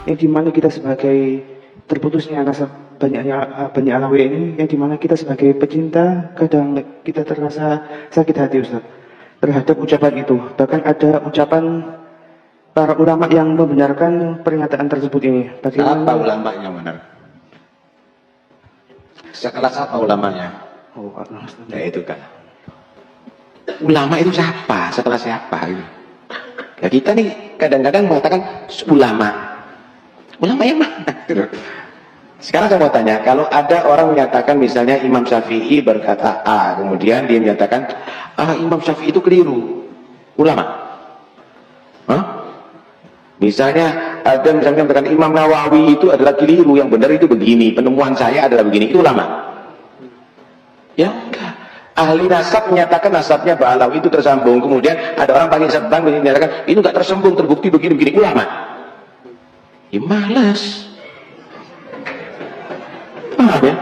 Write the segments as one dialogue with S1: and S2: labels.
S1: yang dimana kita sebagai terputusnya nasab Bani Alawi ini, yang dimana kita sebagai pecinta kadang kita terasa sakit hati Ustaz terhadap ucapan itu. Bahkan ada ucapan para ulama yang membenarkan pernyataan tersebut ini.
S2: Apa ulamanya benar? Sekelas apa ulamanya?
S1: Oh,
S2: ya itu kan. Ulama itu siapa? Sekelas siapa? Ya kita nih kadang-kadang mengatakan ulama. Ulama yang mana? Sekarang saya mau tanya, kalau ada orang menyatakan misalnya Imam Syafi'i berkata A, kemudian dia menyatakan Imam Syafi'i itu keliru, ulama? Hah? Misalnya ada misalnya mengatakan Imam Nawawi itu adalah keliru, yang benar itu begini, penemuan saya adalah begini, itu ulama? Ya enggak. Ahli nasab menyatakan nasabnya Ba'alawi itu tersambung, kemudian ada orang panggil sebang menyatakan ini enggak tersambung, terbukti begini-begini, ulama? Ya malas. Paham ya?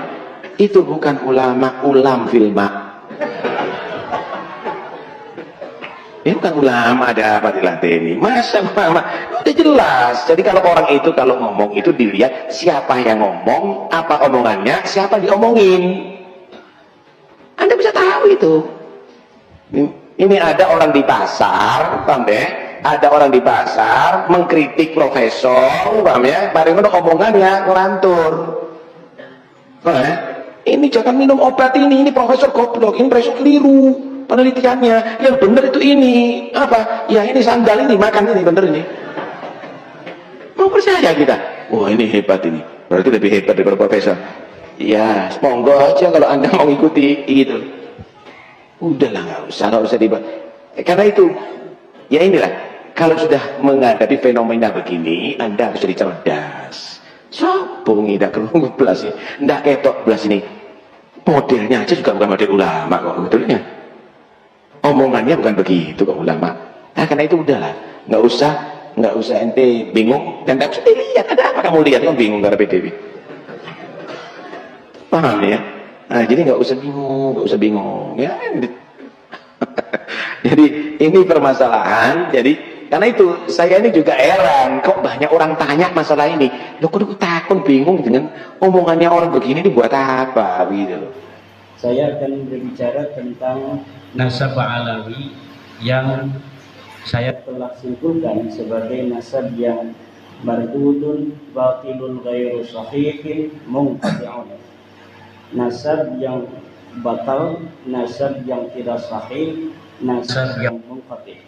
S2: Itu bukan ulama, ulam filma. Ini bukan ulama, ada apa dilatih? Masa ulama? Udah jelas. Jadi kalau orang itu kalau ngomong itu dilihat siapa yang ngomong, apa omongannya, siapa diomongin. Anda bisa tahu itu. Ini ada orang di pasar, paham ya? Ada orang di pasar mengkritik profesor, paham ya? Paling omongannya ngelantur. Ini jangan minum obat ini profesor goblok, ini profesor keliru penelitiannya, yang benar itu ini apa? Ya ini sandal ini, makan ini benar ini. Mau percaya kita? Wah ini hebat ini, berarti lebih hebat daripada profesor. Ya monggo aja kalau Anda mau ikuti itu. Udahlah nggak usah dibahas. Karena itu, ya inilah kalau sudah menghadapi fenomena begini, Anda harus jadi cerdas. Sobong tidak kerungu belas ya, tidak ketok belas ini. Modelnya aja juga bukan model ulama kok betulnya. Omongannya bukan begitu kok ulama. Nah karena itu udahlah, nggak usah ente bingung dan nggak usah dilihat. Ada apa kamu lihat kan bingung karena PDW. Paham ya? Nah jadi nggak usah bingung ya. Jadi ini permasalahan. Jadi karena itu saya ini juga heran kok banyak orang tanya masalah ini. Loh kok takut bingung dengan omongannya orang begini ini buat apa gitu.
S3: Saya akan berbicara tentang nasab Alawi yang saya telah simpulkan sebagai nasab yang mardudun batilun ghairu sahihin munqati'un. Nasab yang batal, nasab yang tidak sahih, nasab yang munqati'.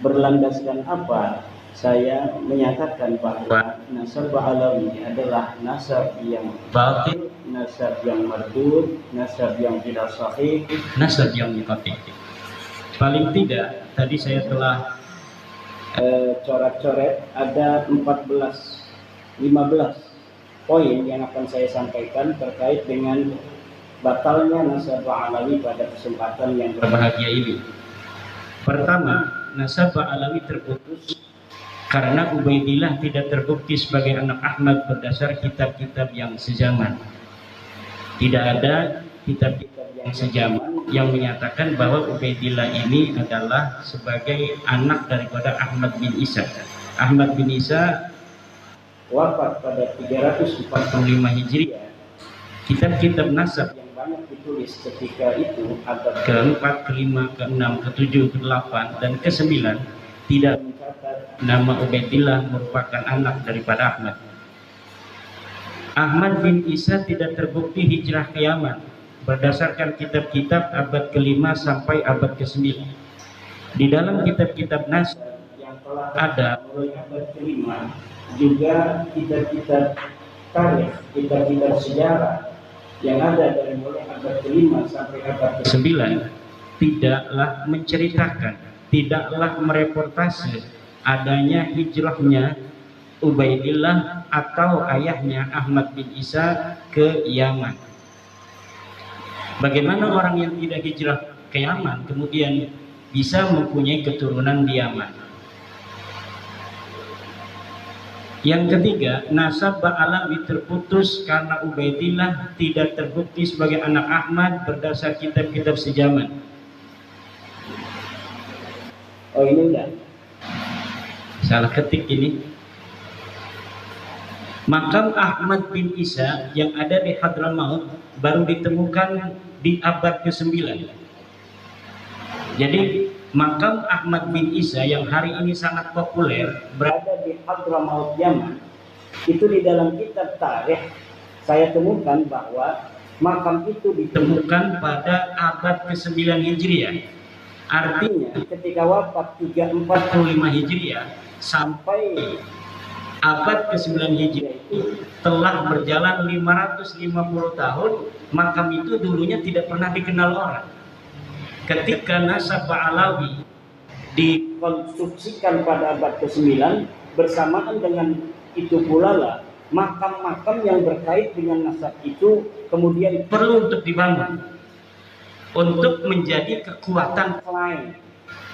S3: Berlandaskan apa? Saya menyatakan bahwa nasab Alawi adalah nasab yang batil, nasab yang mardud, nasab yang tidak sahih, nasab yang munqati'. Paling tidak tadi saya telah coret-coret ada 15 poin yang akan saya sampaikan terkait dengan batalnya nasab Alawi pada kesempatan yang berbahagia ini. Pertama, nasab Alawi terputus karena Ubaidillah tidak terbukti sebagai anak Ahmad berdasar kitab-kitab yang sezaman. Tidak ada kitab-kitab yang sezaman yang menyatakan bahwa Ubaidillah ini adalah sebagai anak daripada Ahmad bin Isa. Ahmad bin Isa wafat pada 345 Hijriah. Kitab-kitab nasab yang banyak ditulis ketika itu abad ke-4, ke-5, ke-6, ke-7, ke-8 dan ke-9 tidak mencatat nama Ubaidillah merupakan anak daripada Ahmad. Ahmad bin Isa tidak terbukti hijrah ke Yaman berdasarkan kitab-kitab abad ke-5 sampai abad ke-9. Di dalam kitab-kitab nasab yang telah ada mulai abad ke-5 juga kitab-kitab tarikh, kitab-kitab sejarah yang ada dari mulai abad ke-5 sampai abad ke-9 tidaklah menceritakan, tidaklah mereportase adanya hijrahnya Ubaidillah atau ayahnya Ahmad bin Isa ke Yaman. Bagaimana orang yang tidak hijrah ke Yaman kemudian bisa mempunyai keturunan di Yaman? Yang ketiga, nasab Alawi terputus karena Ubaidillah tidak terbukti sebagai anak Ahmad berdasar kitab-kitab sejaman. Oh ini enggak, salah ketik ini. Makam Ahmad bin Isa yang ada di Hadramaut baru ditemukan di abad ke-9. Jadi makam Ahmad bin Isa yang hari ini sangat populer berada di Hadramaut Yaman, itu di dalam kitab tarikh saya temukan bahwa makam itu ditemukan pada abad ke-9 Hijriah. Artinya ketika wafat 345 Hijriah sampai abad ke-9 Hijriah itu telah berjalan 550 tahun. Makam itu dulunya tidak pernah dikenal orang. Ketika nasab Ba'alawi dikonstruksikan pada abad ke-9, bersamaan dengan itu pula lah makam-makam yang berkait dengan nasab itu kemudian perlu untuk dibangun untuk menjadi kekuatan klaim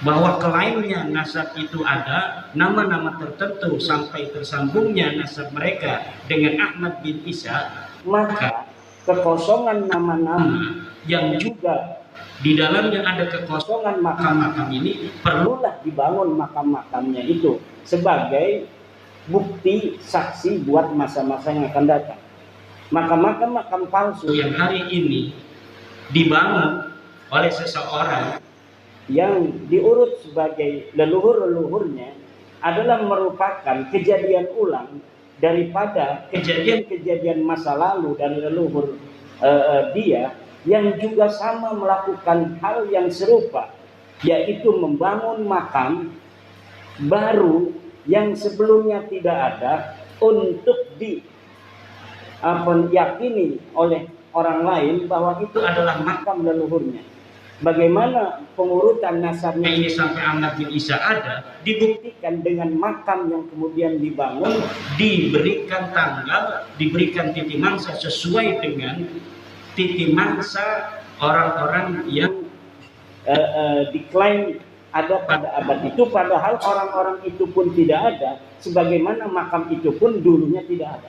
S3: bahwa klaimnya nasab itu ada nama-nama tertentu sampai tersambungnya nasab mereka dengan Ahmad bin Isa, maka kekosongan nama-nama yang juga di dalamnya ada kekosongan makam-makam ini perlulah dibangun makam-makamnya itu sebagai bukti saksi buat masa-masa yang akan datang. Maka makam-makam palsu yang hari ini dibangun oleh seseorang yang diurut sebagai leluhur-leluhurnya adalah merupakan kejadian ulang daripada kejadian-kejadian masa lalu dari leluhur dia yang juga sama melakukan hal yang serupa, yaitu membangun makam baru yang sebelumnya tidak ada untuk diyakini oleh orang lain bahwa itu adalah makam leluhurnya. Bagaimana pengurutan nasabnya ini sampai Ahmad bin Isa ada dibuktikan dengan makam yang kemudian dibangun, diberikan tanggal, diberikan titik mangsa sesuai dengan titik mangsa orang-orang yang diklaim ada pada abad itu, padahal orang-orang itu pun tidak ada, sebagaimana makam itu pun dulunya tidak ada.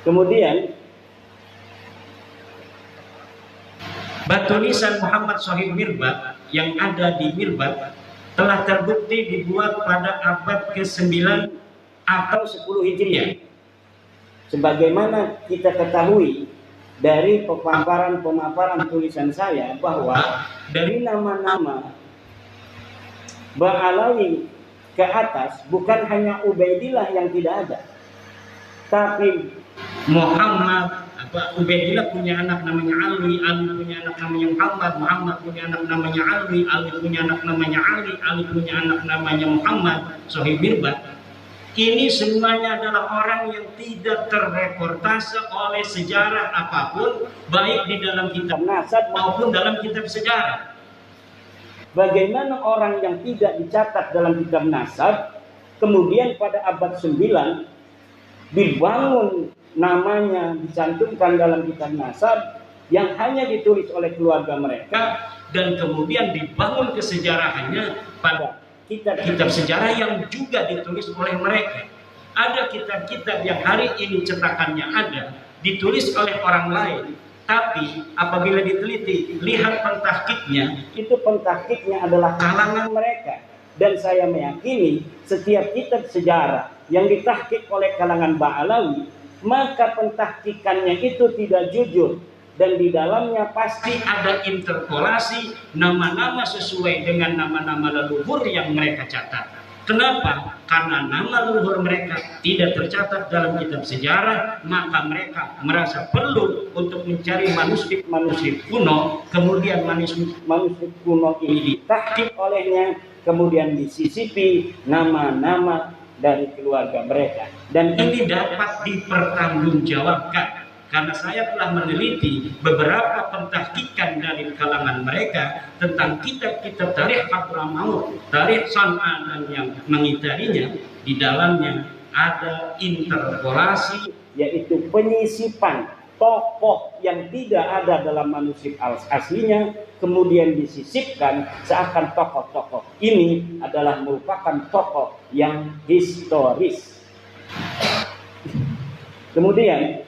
S3: Kemudian batu nisan Muhammad Shahid Mirbat yang ada di Mirbat telah terbukti dibuat pada abad ke-9 atau 10 Hijriah. Sebagaimana kita ketahui dari pemaparan tulisan saya bahwa dari nama-nama Ba'alawi ke atas bukan hanya Ubaidillah yang tidak ada, tapi Muhammad, Ubaidillah punya anak namanya Ali, Ali punya anak namanya Muhammad, Muhammad punya anak namanya Ali, Ali punya anak namanya Ali, Ali punya anak namanya Muhammad, Shahid Mirbat. Ini semuanya adalah orang yang tidak terreportase oleh sejarah apapun, baik di dalam kitab nasab maupun dalam kitab sejarah. Bagaimana orang yang tidak dicatat dalam kitab nasab, kemudian pada abad 9 dibangun namanya, dicantumkan dalam kitab nasab yang hanya ditulis oleh keluarga mereka, dan kemudian dibangun kesejarahannya pada kitab-kitab sejarah yang juga ditulis oleh mereka. Ada kitab-kitab yang hari ini cetakannya ada, ditulis oleh orang lain, tapi apabila diteliti, lihat pentahkiknya, itu pentahkiknya adalah kalangan mereka. Dan saya meyakini setiap kitab sejarah yang ditahkik oleh kalangan Ba'alawi, maka pentahkikannya itu tidak jujur, dan di dalamnya pasti ada interpolasi nama-nama sesuai dengan nama-nama leluhur yang mereka catat. Kenapa? Karena nama leluhur mereka tidak tercatat dalam kitab sejarah, maka mereka merasa perlu untuk mencari manuskrip kuno, kemudian manuskrip kuno ini ditahkik olehnya, kemudian disisipi nama-nama dari keluarga mereka, dan ini dapat dipertanggungjawabkan karena saya telah meneliti beberapa pentahkikan dari kalangan mereka tentang kitab-kitab tarikh Hadramaut, tarikh San'a dan yang mengitarinya. Di dalamnya ada interpolasi, yaitu penyisipan tokoh yang tidak ada dalam manuskrip aslinya, kemudian disisipkan seakan tokoh-tokoh ini adalah merupakan tokoh yang historis. Kemudian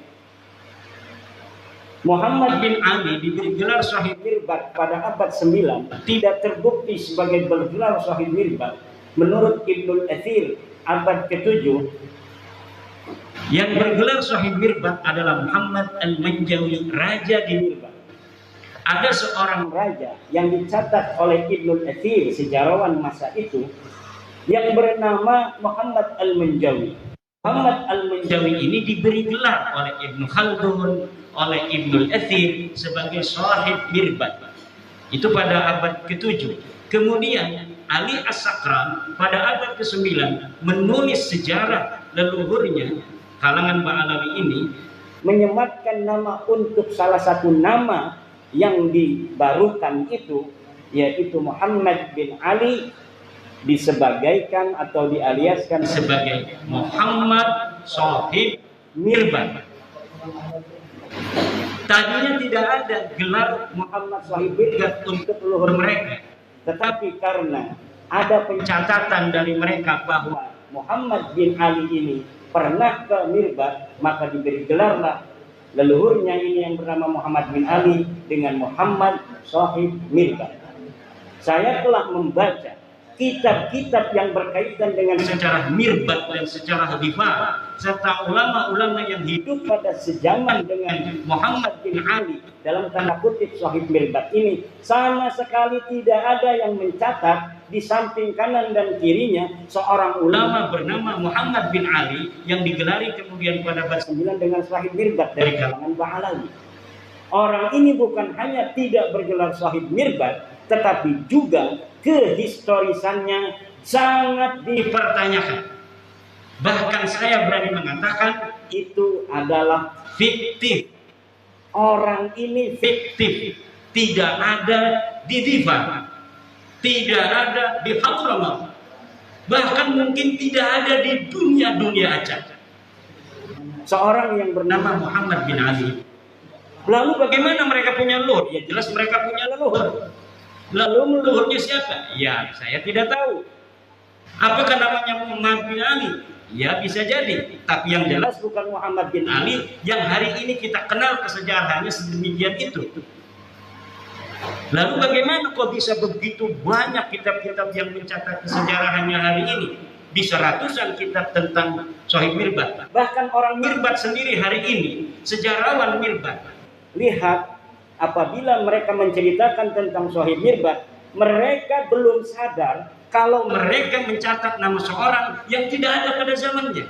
S3: Muhammad bin Ali diberi gelar Shahid Mirbat pada abad 9 tidak terbukti sebagai bergelar Shahid Mirbat. Menurut Ibnul Athir abad ke-7 Yang bergelar Sahib Mirbat adalah Muhammad Al-Manjawi, raja di Mirbat. Ada seorang raja yang dicatat oleh Ibnul Athir, sejarawan masa itu, yang bernama Muhammad Al-Manjawi. Muhammad Al-Manjawi ini diberi gelar oleh Ibnu Khaldun, oleh Ibnul Athir sebagai Sahib Mirbat. Itu pada abad ke-7. Kemudian Ali As-Sakran pada abad ke-9 menulis sejarah leluhurnya, kalangan Ba'alawi ini, menyematkan nama untuk salah satu nama yang dibarukan itu, yaitu Muhammad bin Ali, disebagaikan atau dialiaskan sebagai Muhammad Sahib Mirbat. Tadinya tidak ada gelar Muhammad Sahib Mirbat untuk leluhur mereka, tetapi karena ada pencatatan dari mereka bahwa Muhammad bin Ali ini pernah ke Mirbat, maka diberi gelarlah leluhurnya ini yang bernama Muhammad bin Ali dengan Muhammad Sahib Mirbat. Saya telah membaca kitab-kitab yang berkaitan dengan sejarah Mirbat dan sejarah Dhifar, serta ulama-ulama yang hidup pada sejaman dengan Muhammad bin Ali dalam tanda kutip Sahib Mirbat ini. Sama sekali tidak ada yang mencatat di samping kanan dan kirinya seorang ulama bernama Muhammad bin Ali yang digelari kemudian pada abad 9 dengan Sahib Mirbat dari kalangan Ba'alawi. Orang ini bukan hanya tidak bergelar Sahib Mirbat, tetapi juga kehistorisannya sangat dipertanyakan. Bahkan saya berani mengatakan itu adalah fiktif. Orang ini fiktif, tidak ada di Dhifar, tidak ada di Hadramaut, bahkan mungkin tidak ada di dunia acak. Seorang yang bernama Muhammad bin Ali. Lalu bagaimana mereka punya leluhur? Ya jelas mereka punya leluhur. Lalu leluhurnya siapa? Ya saya tidak tahu. Apakah namanya Muhammad bin Ali? Ya bisa jadi. Tapi yang jelas bukan Muhammad bin Ali yang hari ini kita kenal kesejarahannya sedemikian itu. Lalu bagaimana kok bisa begitu banyak kitab-kitab yang mencatat kesejarahannya hari ini? Bisa ratusan kitab tentang Sahib Mirbat. Bahkan orang Mirbat sendiri hari ini, sejarawan Mirbat, lihat apabila mereka menceritakan tentang Sahib Mirbat, mereka belum sadar kalau mereka mencatat nama seorang yang tidak ada pada zamannya.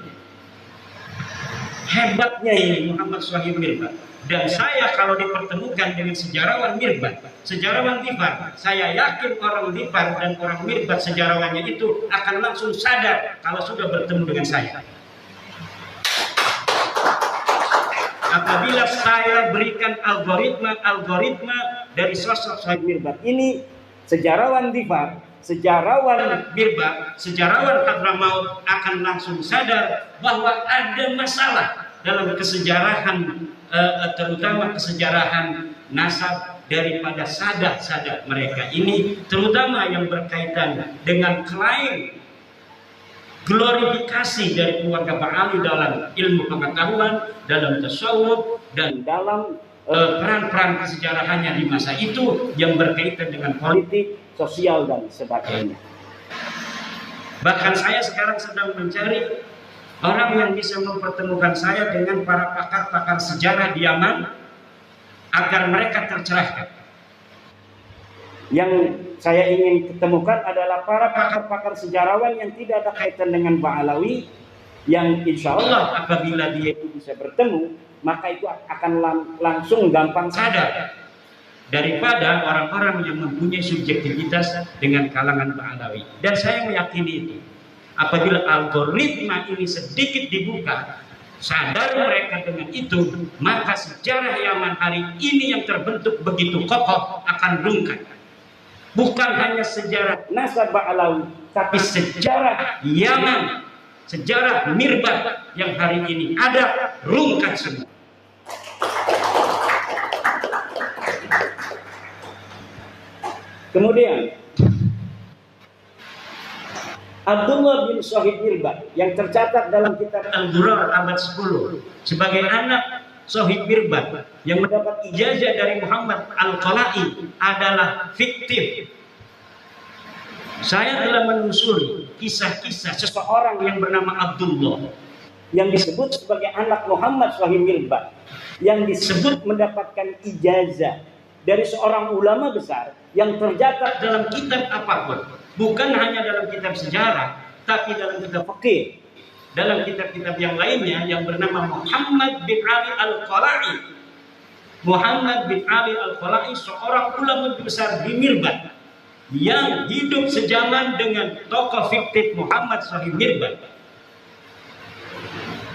S3: Hebatnya ini Muhammad Sahib Mirbat. Dan saya kalau dipertemukan dengan sejarawan Mirbat, sejarawan Dhifar, saya yakin orang Dhifar dan orang Mirbat sejarawannya itu akan langsung sadar kalau sudah bertemu dengan saya. Apabila saya berikan algoritma dari sosok Sahib Mirbat ini, sejarawan Dhifar, sejarawan Mirbat, sejarawan Hadramaut akan langsung sadar bahwa ada masalah dalam kesejarahan, terutama kesejarahan nasab daripada sadah-sadah mereka ini, terutama yang berkaitan dengan klaim glorifikasi dari keluarga Ba'alawi dalam ilmu pengetahuan, dalam tasawuf, dan dalam peran-peran kesejarahannya di masa itu yang berkaitan dengan politik, sosial, dan sebagainya. Bahkan saya sekarang sedang mencari orang yang bisa mempertemukan saya dengan para pakar-pakar sejarah di Yaman agar mereka tercerahkan. Yang saya ingin ketemukan adalah para pakar-pakar sejarawan yang tidak ada kaitan dengan Ba'alawi, yang insya Allah apabila dia itu bisa bertemu, maka itu akan langsung gampang sadar daripada orang-orang yang mempunyai subjektivitas dengan kalangan Ba'alawi. Dan saya meyakini itu. Apabila algoritma ini sedikit dibuka, sadar mereka dengan itu, maka sejarah Yaman hari ini yang terbentuk begitu kokoh akan rungkat. Bukan hanya sejarah nasab Ba'alawi, tapi sejarah Yaman, sejarah Mirbat yang hari ini ada rungkat semua. Kemudian Abdullah bin Sahib Mirbat yang tercatat dalam kitab Al-Durar abad 10 sebagai anak Sahib Mirbat yang mendapat ijazah dari Muhammad Al-Qala'i adalah fiktif. Saya telah menelusuri kisah-kisah seseorang yang bernama Abdullah. yang disebut sebagai anak Muhammad Sahih Mirbad, yang disebut mendapatkan ijazah dari seorang ulama besar yang tercatat dalam kitab apapun, bukan hanya dalam kitab sejarah, tapi dalam kitab fikih, dalam kitab-kitab yang lainnya, yang bernama Muhammad bin Ali Al-Qala'i. Muhammad bin Ali Al-Qala'i seorang ulama besar di Mirbad yang hidup sejaman dengan tokoh fiktif Muhammad Sahih Mirbad.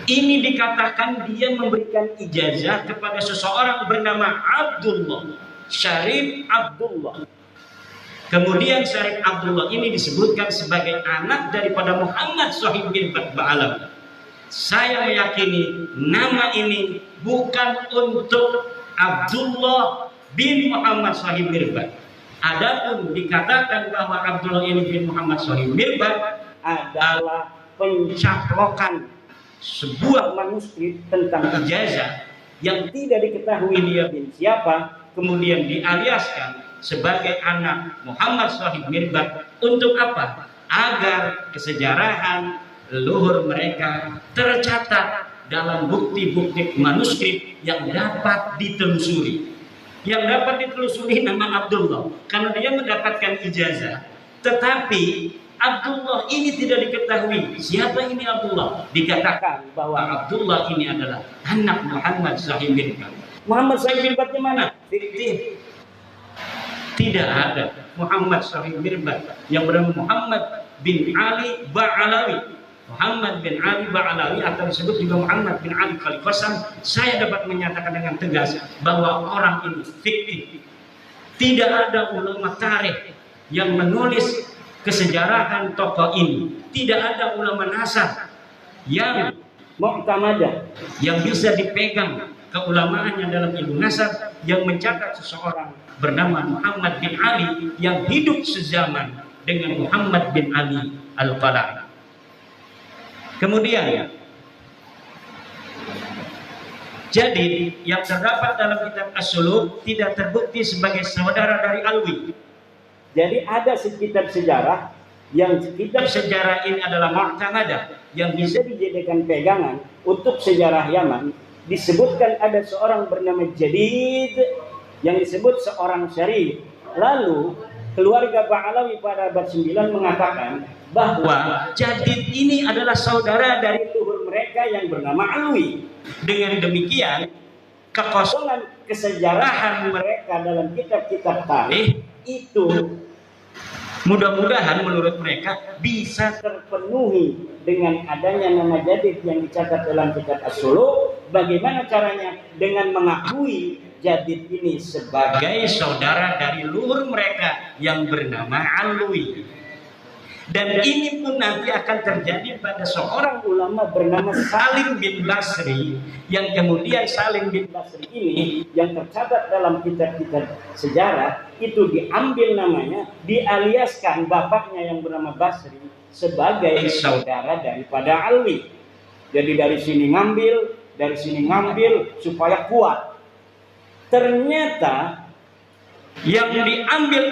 S3: Ini dikatakan dia memberikan ijazah kepada seseorang bernama Abdullah, Syarif Abdullah. Kemudian Syarif Abdullah ini disebutkan sebagai anak daripada Muhammad Sahih Mirbad Ba'alawi. Saya meyakini nama ini bukan untuk Abdullah bin Muhammad Sahih Mirbad. Adapun dikatakan bahwa Abdullah ini bin Muhammad Sahih Mirbad adalah pencaplokan sebuah manuskrip tentang ijazah yang tidak diketahui dia bin siapa, kemudian dialiaskan sebagai anak Muhammad Sahih Mirbad. Untuk apa? Agar kesejarahan leluhur mereka tercatat dalam bukti-bukti manuskrip yang dapat ditelusuri. Yang dapat ditelusuri nama Abdullah karena dia mendapatkan ijazah, tetapi Abdullah ini tidak diketahui siapa ini Abdullah. Dikatakan bahwa Abdullah ini adalah anak Muhammad Sahih Mirbad. Muhammad Sahih Mirbad di mana? Fiktif. Tidak ada Muhammad Sahih Mirbad yang bernama Muhammad bin Ali Ba'alawi. Muhammad bin Ali Ba'alawi atau disebut juga Muhammad bin Ali Khalifah. Saya dapat menyatakan dengan tegas bahwa orang ini fiktif. Tidak ada ulama tarikh yang menulis kesejarahan tokoh ini. Tidak ada ulama nasab yang mu'tamadah, yang bisa dipegang keulamaannya dalam ilmu nasab, yang mencatat seseorang bernama Muhammad bin Ali yang hidup sezaman dengan Muhammad bin Ali Al-Qala'i. Kemudian, jadi yang terdapat dalam kitab As-Suluk tidak terbukti sebagai saudara dari Alwi. Jadi ada kitab sejarah yang kitab sejarah ini adalah mu'tamadah yang bisa dijadikan pegangan untuk sejarah Yaman. Disebutkan ada seorang bernama Jadid yang disebut seorang syarif. Lalu keluarga Ba'alawi pada abad 9 mengatakan bahwa Jadid ini adalah saudara dari leluhur mereka yang bernama Alwi. Dengan demikian, kekosongan kesejarahan mereka dalam kitab-kitab tarikh itu mudah-mudahan menurut mereka bisa terpenuhi dengan adanya nama Jadid yang dicatat dalam kitab As-Suluk. Bagaimana caranya? Dengan mengakui Jadid ini sebagai saudara dari leluhur mereka yang bernama Alwi. Dan ini pun nanti akan terjadi pada seorang ulama bernama Salim bin Basri, yang kemudian Salim bin Basri ini yang tercatat dalam kitab-kitab sejarah itu diambil namanya, dialiaskan bapaknya yang bernama Basri sebagai saudara daripada Alwi. Jadi dari sini ngambil supaya kuat. Ternyata yang diambil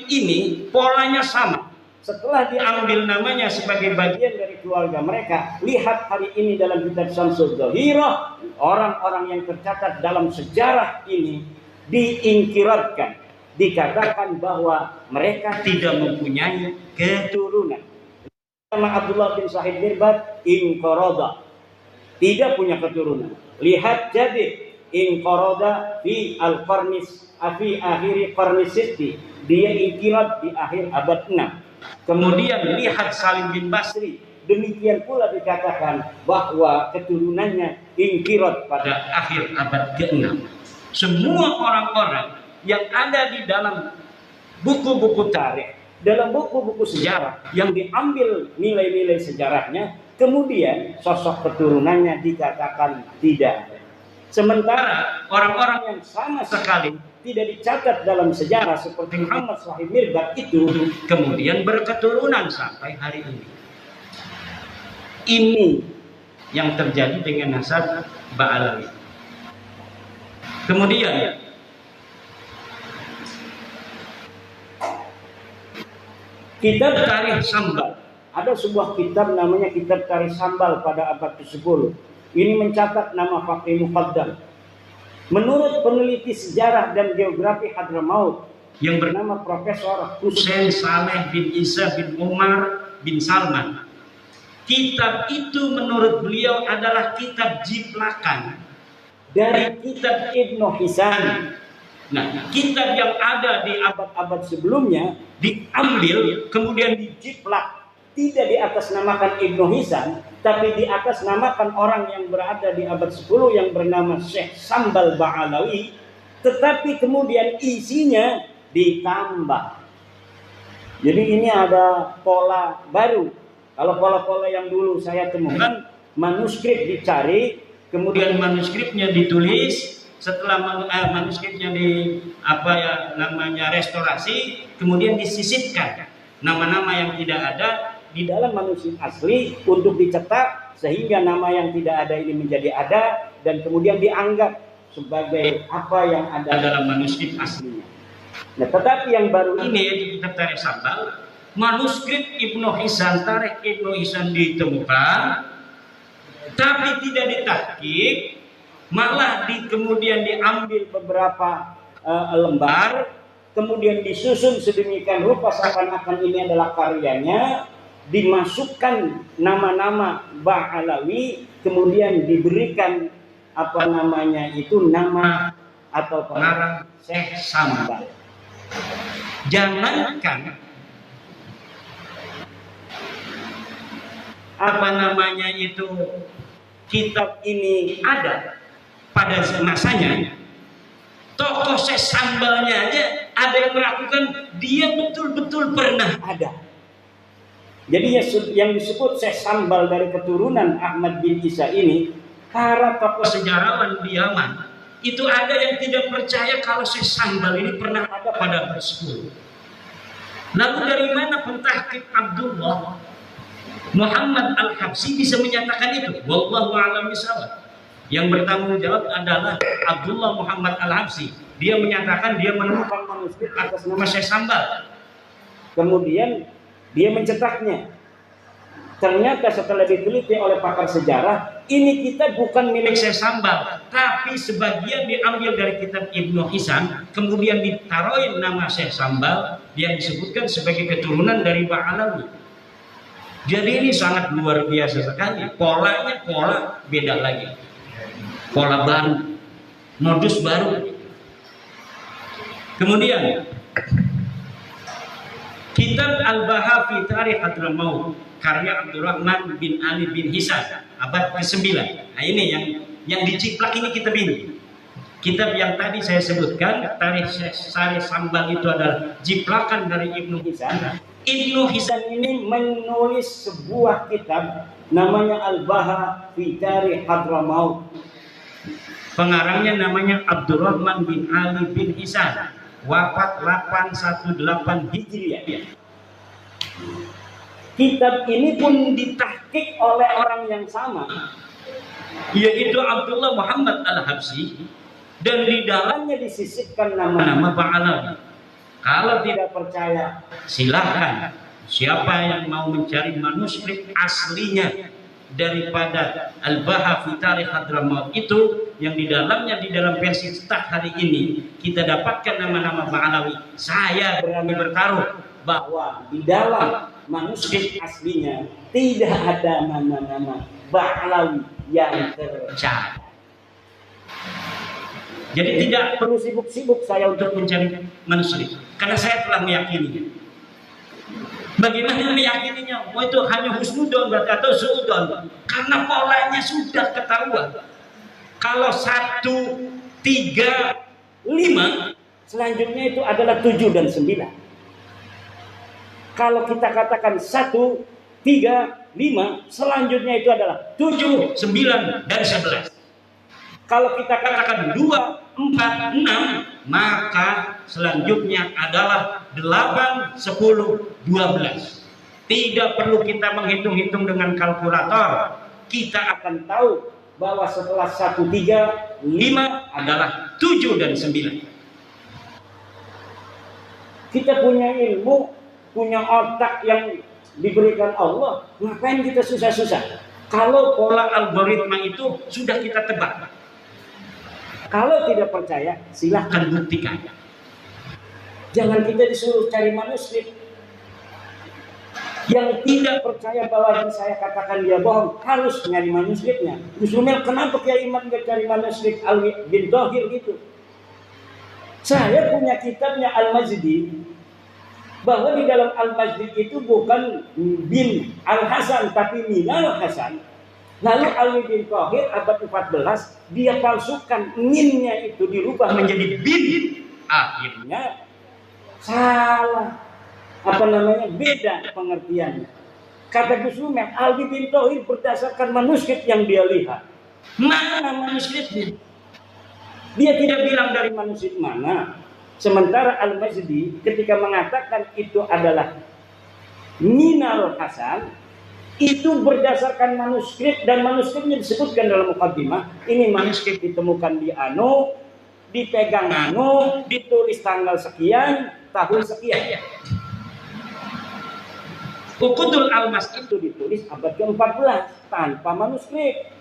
S3: ini polanya sama. Setelah diambil namanya sebagai bagian dari keluarga mereka, lihat hari ini dalam kitab Syamsul Dhahirah, orang-orang yang tercatat dalam sejarah ini diingkiratkan, dikatakan bahwa mereka tidak mempunyai keturunan. Nama Abdullah bin Sahih Mirbad inqarada, tidak punya keturunan. Lihat Jadid inqarada fi al-qarnis fi akhir qarnis sitti, dia ingkirat di akhir abad 6. Kemudian lihat Salim bin Basri, demikian pula dikatakan bahwa keturunannya ingkirat pada akhir abad ke-6. Semua orang-orang yang ada di dalam buku-buku tarikh, dalam buku-buku sejarah yang diambil nilai-nilai sejarahnya, kemudian sosok keturunannya dikatakan tidak ada. Sementara orang-orang yang sama sekali tidak dicatat dalam sejarah seperti Muhammad Sahih Mirbad itu kemudian berketurunan sampai hari ini. Ini yang terjadi dengan nasab Ba'alawi. Kemudian kitab Tarikh Sambal ada sebuah kitab namanya Kitab Tarikh Sambal pada abad ke-10. Ini mencatat nama Faqih Muqaddam. Menurut peneliti sejarah dan geografi Hadramaut yang bernama Profesor Hussein Saleh bin Isa bin Umar bin Salman, kitab itu menurut beliau adalah kitab jiplakan dari kitab Ibnu Hisan. Nah, kitab yang ada di abad-abad sebelumnya diambil kemudian dijiplak, tidak di atas namakan Ibnu Hisan, tapi di atas namakan orang yang berada di abad 10 yang bernama Syekh Sambal Ba'alawi, tetapi kemudian isinya ditambah. Jadi ini ada pola baru. Kalau pola-pola yang dulu saya temukan, manuskrip dicari, kemudian manuskripnya ditulis, setelah manuskripnya restorasi, kemudian disisipkan nama-nama yang tidak ada di dalam manuskrip asli untuk dicetak, sehingga nama yang tidak ada ini menjadi ada, dan kemudian dianggap sebagai apa yang ada dalam manuskrip aslinya. Nah, tetapi yang baru ini yaitu kitab Tarikh Sambal, manuskrip Ibnu Hisan, Tarikh Ibnu Hisan ditemukan, tapi tidak ditahqiq, malah kemudian diambil beberapa lembar, kemudian disusun sedemikian rupa seakan-akan ini adalah karyanya, dimasukkan nama-nama Ba'alawi, kemudian diberikan nama atau pengarang Syekh Sambal. Jangankan kitab ini ada pada masanya, tokoh Syekh Sambalnya aja ada yang melakukan, dia betul-betul pernah ada. Jadi yang disebut Syekh Sambal dari keturunan Ahmad bin Isa ini, para tokoh sejarawan di Yaman itu ada yang tidak percaya kalau Syekh Sambal ini pernah ada pada abad 10. Lalu dari mana pentahqiq Abdullah Muhammad Al-Habsyi bisa menyatakan itu? Wallahu a'lam bishawab. Yang bertanggung jawab adalah Abdullah Muhammad Al-Habsyi. Dia menyatakan dia menemukan manuskrip atas nama Syekh Sambal. Kemudian dia mencetaknya. Ternyata setelah diteliti oleh pakar sejarah, ini kitab bukan milik Syekh Sambal, tapi sebagian diambil dari kitab Ibnu Hisan, kemudian ditaruhin nama Syekh Sambal yang disebutkan sebagai keturunan dari Ba'alawi. Jadi ini sangat luar biasa sekali. Polanya pola beda lagi, pola baru, modus baru. Kemudian kitab Al-Baha fi Tarikh Hadramaut karya Abdurrahman bin Ali bin Hisan abad ke-9. Nah, ini yang diciplak ini kitab ini. Kitab yang tadi saya sebutkan, Tarikh Sambal itu adalah jiplakan dari Ibnu Hisan. Ibnu Hisan ini menulis sebuah kitab namanya Al-Baha fi Tarikh Hadramaut. Pengarangnya namanya Abdurrahman bin Ali bin Hisan, wafat 818 Hijriah. Kitab ini pun ditahqiq oleh orang yang sama, yaitu Abdullah Muhammad Al-Habsyi, dan di dalamnya disisipkan nama-nama Ba'alawi. Kalau tidak percaya, silahkan. Siapa yang mau mencari manuskrip aslinya daripada Al-Baha fi Tarikh Hadramaut itu, yang di dalamnya, di dalam versi cetak hari ini kita dapatkan nama-nama Ba'alawi, saya berani bertaruh bahwa di dalam manuskrip aslinya tidak ada nama-nama Ba'alawi yang tercatat. Jadi tidak perlu sibuk-sibuk saya untuk mencari manuskrip, karena saya telah meyakini. Bagaimana meyakininya? Oh, itu hanya husnudon atau suudon, karena polanya sudah ketahuan. Kalau 1, 3, 5, selanjutnya itu adalah 7 dan 9. Kalau kita katakan 1, 3, 5, selanjutnya itu adalah 7, 9, dan 11. Kalau kita katakan 2, 4, 6, maka selanjutnya adalah 8, 10, 12. Tidak perlu kita menghitung-hitung dengan kalkulator. Kita akan tahu bahwa setelah 1, 3, 5 adalah 7 dan 9. Kita punya ilmu, punya otak yang diberikan Allah, ngapain kita susah-susah? Kalau pola algoritma itu sudah kita tebak. Kalau tidak percaya, silahkan buktikan. Jangan kita disuruh cari manuskrip. Yang tidak percaya bahwa yang saya katakan dia bohong, harus nyari manuskripnya. Gus Rumel, kenapa Kiai Iman nggak cari manuskrip Alwi bin Thohir gitu? Saya punya kitabnya Al-Majdi, bahwa di dalam Al-Majdi itu bukan bin Al-Hasan, tapi Minal Hasan. Lalu Alwi bin Thohir abad 14, dia palsukan, minnya itu dirubah menjadi bin. Akhirnya salah. Beda pengertiannya. Kata Gus Rumel, Alwi bin Thohir berdasarkan manuskrip yang dia lihat. Mana manuskripnya? Dia tidak bilang dari manuskrip mana. Sementara Al-Majdi ketika mengatakan itu adalah Minal Hasan, itu berdasarkan manuskrip, dan manuskripnya disebutkan dalam mukaddimah. Ini manuskrip ditemukan di Anu, dipegang Anu, ditulis tanggal sekian, tahun sekian. Uqudul Almas itu ditulis abad ke-14 tanpa manuskrip.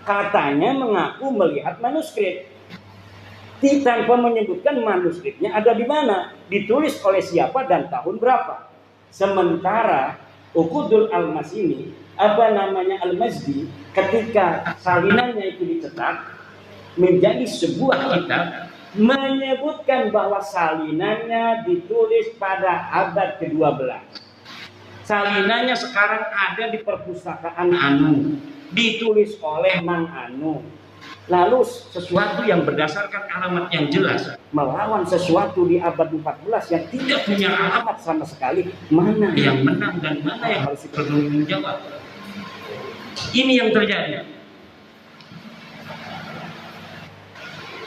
S3: Katanya mengaku melihat manuskrip, tanpa menyebutkan manuskripnya ada di mana, ditulis oleh siapa dan tahun berapa. Sementara Uqudul Almas ini, Al-Majdi, ketika salinannya itu dicetak menjadi sebuah kitab, menyebutkan bahwa salinannya ditulis pada abad ke-12. Salinannya sekarang ada di perpustakaan Anu, ditulis oleh Mang Anu. Lalu sesuatu yang berdasarkan alamat yang jelas melawan sesuatu di abad 14 yang tidak punya alamat sama sekali, mana yang menang dan mana yang harus dipertanggung jawab? Ini yang terjadi.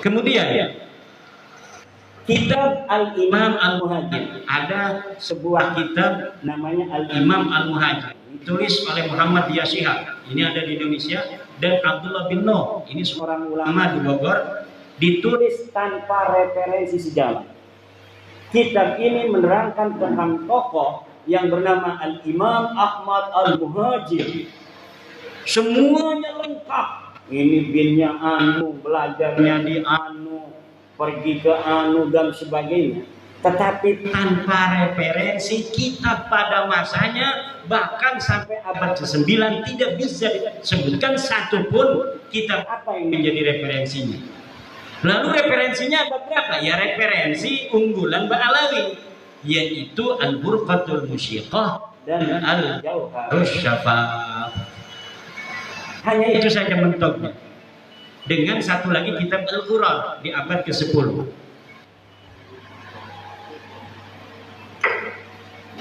S3: Kemudian kitab Al-Imam Al-Muhajir, ada sebuah kitab namanya Al-Imam Al-Muhajir, ditulis oleh Muhammad Yashihab, ini ada di Indonesia, dan Abdullah bin Noh, ini seorang ulama di Bogor, ditulis tanpa referensi sejarah. Kitab ini menerangkan tentang tokoh yang bernama Al-Imam Ahmad Al-Muhajir. Semuanya lengkap. Ini binnya Anu, belajarnya di Anu, pergi ke Anu dan sebagainya. Tetapi tanpa referensi kitab pada masanya, bahkan sampai abad ke-9 tidak bisa disebutkan satupun kitab apa yang menjadi referensinya. Lalu referensinya abad berapa? Ya referensi unggulan Ba'alawi, yaitu Al-Burqatul Musyiqah dan Al-Jauharus Syafaf. Hanya itu saja mentoknya. Dengan satu lagi kitab Al-Quran di abad ke-10.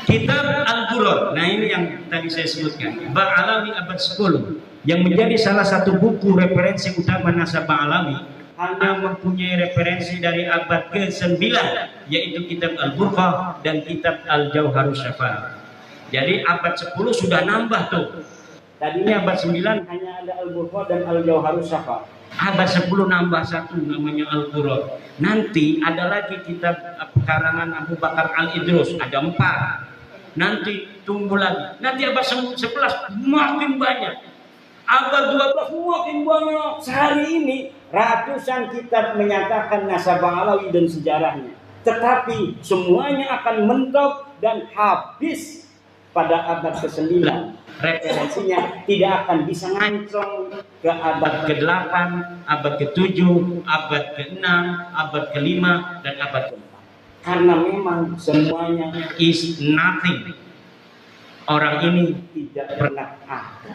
S3: Kitab Al-Quran, nah ini yang tadi saya sebutkan, Ba'alawi abad 10, yang menjadi salah satu buku referensi utama nasabah Alawi, hanya mempunyai referensi dari abad ke-9, yaitu kitab Al-Burqah dan kitab Al-Jauharus Syafaf. Jadi abad 10 sudah nambah tuh. Tadinya abad 9 hanya ada Al-Burqah dan Al-Jauharus Syafaf. Abad 10 nambah satu namanya Al-Quran. Nanti ada lagi kitab karangan Abu Bakar Al-Idrus, ada 4. Nanti tunggu lagi. Nanti abad 11 makin banyak. Abad 12 makin banyak. Sehari ini ratusan kitab menyatakan nasabah Alawi dan sejarahnya. Tetapi semuanya akan mentok dan habis pada abad ke-9. Referensinya tidak akan bisa ngancong ke abad ke-8, abad ke-7, abad ke-6, abad ke-5, dan abad ke-4. Karena memang semuanya is nothing. Orang ini tidak pernah ada.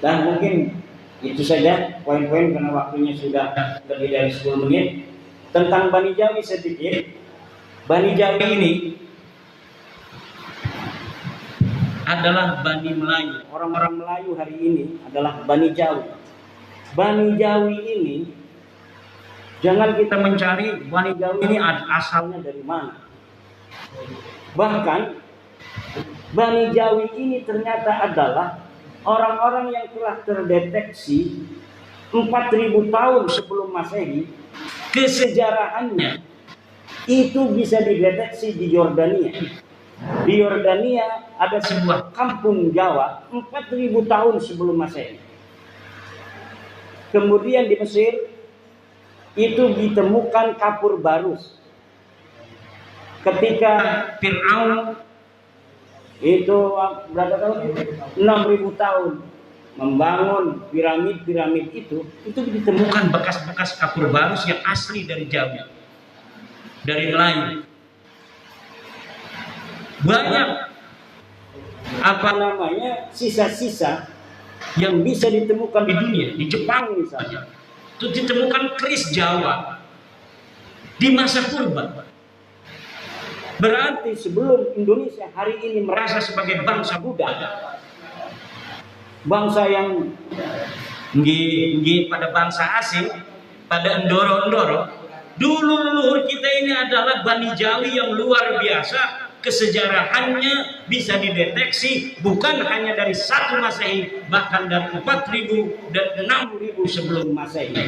S3: Dan mungkin itu saja poin-poin karena waktunya sudah lebih dari 10 menit. Tentang Bani Jawi sedikit. Bani Jawi ini adalah Bani Melayu. Orang-orang Melayu hari ini adalah Bani Jawi. Bani Jawi ini, jangan kita mencari Bani Jawi ini asalnya dari mana. Bahkan Bani Jawi ini ternyata adalah orang-orang yang telah terdeteksi 4.000 tahun sebelum Masehi, kesejarahannya itu bisa dideteksi di Yordania. Di Yordania ada sebuah kampung Jawa 4.000 tahun sebelum Masehi. Kemudian di Mesir itu ditemukan kapur barus. Ketika Fir'aun itu berapa tahun? 6.000 tahun membangun piramid-piramid itu ditemukan bekas-bekas kapur barus yang asli dari Jawa, dari Melayu. Banyak sisa-sisa yang bisa ditemukan di dunia. Di Jepang misalnya itu ditemukan keris Jawa di masa purba. Berarti sebelum Indonesia hari ini merasa sebagai bangsa Buddha, bangsa yang pada bangsa asing, pada endoro-endoro, dulu leluhur kita ini adalah Bani Jawi yang luar biasa. Kesejarahannya bisa dideteksi bukan hanya dari 1 Masehi, bahkan dari 4.000 dan 6.000 sebelum Masehi.